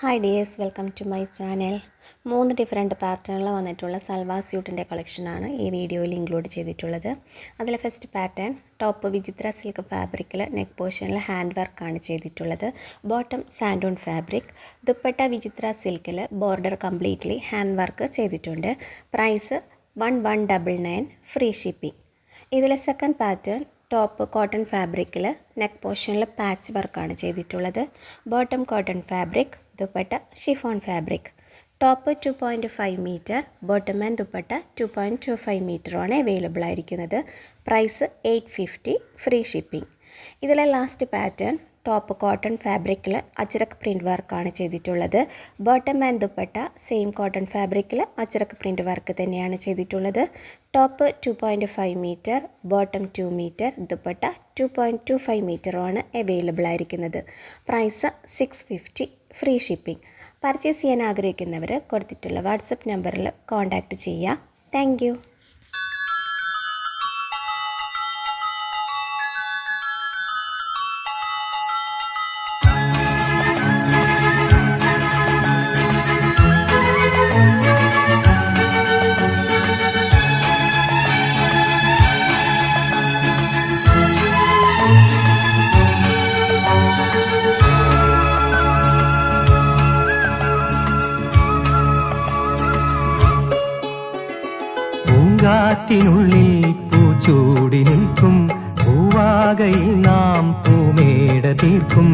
Hi dears, welcome to my channel. 3 different പാറ്റേണിൽ വന്നിട്ടുള്ള സൽവാർ സ്യൂട്ടിൻ്റെ കളക്ഷനാണ് ഈ വീഡിയോയിൽ ഇൻക്ലൂഡ് ചെയ്തിട്ടുള്ളത്. അതിലെ first pattern top Vichitra silk ഫാബ്രിക്കിൽ നെക്ക് പോർഷനിൽ ഹാൻഡ് വർക്കാണ് ചെയ്തിട്ടുള്ളത്. Bottom santoon fabric. Dupatta Vichitra സിൽക്കിൽ ബോർഡർ കംപ്ലീറ്റ്ലി ഹാൻഡ് വർക്ക് ചെയ്തിട്ടുണ്ട്. Price 1199, free shipping. ഇതിലെ സെക്കൻഡ് പാറ്റേൺ ടോപ്പ് കോട്ടൺ ഫാബ്രിക്കിൽ നെക്ക് പോർഷനിൽ പാച്ച് വർക്കാണ് ചെയ്തിട്ടുള്ളത്. Bottom cotton fabric, dupatta chiffon fabric. Top 2.5 metre, bottom and dupatta 2.25 മീറ്ററുമാണ് അവൈലബിൾ ആയിരിക്കുന്നത്. Price 850, free shipping. ഇതിലെ ലാസ്റ്റ് പാറ്റേൺ ടോപ്പ് കോട്ടൺ ഫാബ്രിക്കിൽ അജ്രക് പ്രിൻറ്റ് വർക്കാണ് ചെയ്തിട്ടുള്ളത്. Bottom and dupatta same cotton ഫാബ്രിക്കിൽ അജ്രക് പ്രിൻറ്റ് വർക്ക് തന്നെയാണ് ചെയ്തിട്ടുള്ളത്. Top 2.5 metre, bottom 2 metre, dupatta 2.25 മീറ്ററുമാണ് അവൈലബിൾ ആയിരിക്കുന്നത്. Price 650, free shipping. പർച്ചേസ് ചെയ്യാൻ ആഗ്രഹിക്കുന്നവർ കൊടുത്തിട്ടുള്ള വാട്സപ്പ് നമ്പറിൽ കോൺടാക്റ്റ് ചെയ്യുക. Thank you. പൂങ്കാറ്റിനുള്ളിൽ പൂച്ചൂടി നിൽക്കും പൂവാകയിൽ നാം പൂമേട തീർക്കും.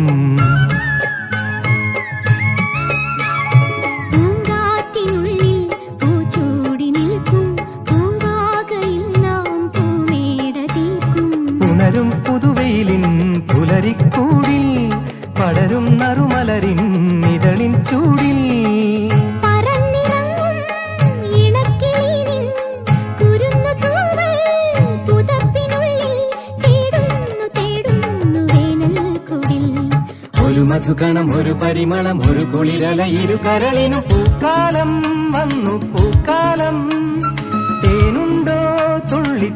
പൂങ്കാറ്റിനുള്ളിൽ പൂച്ചൂടി നിൽക്കും പൂവാകയിൽ നാം പൂമേട തീർക്കും. ഉണരും പുതുവെയിലിൻ പുലരിക്കൂടിൽ പടരും നറുമലരിൻ ഇതളിൻ ചൂടിൽ ഒരു മധുകണം, ഒരു പരിമളം, ഒരു കുളിരല ഇരുകരളിനു പൂക്കാലം വന്നു പൂക്കാലം. തേനുണ്ടോ തുള്ളി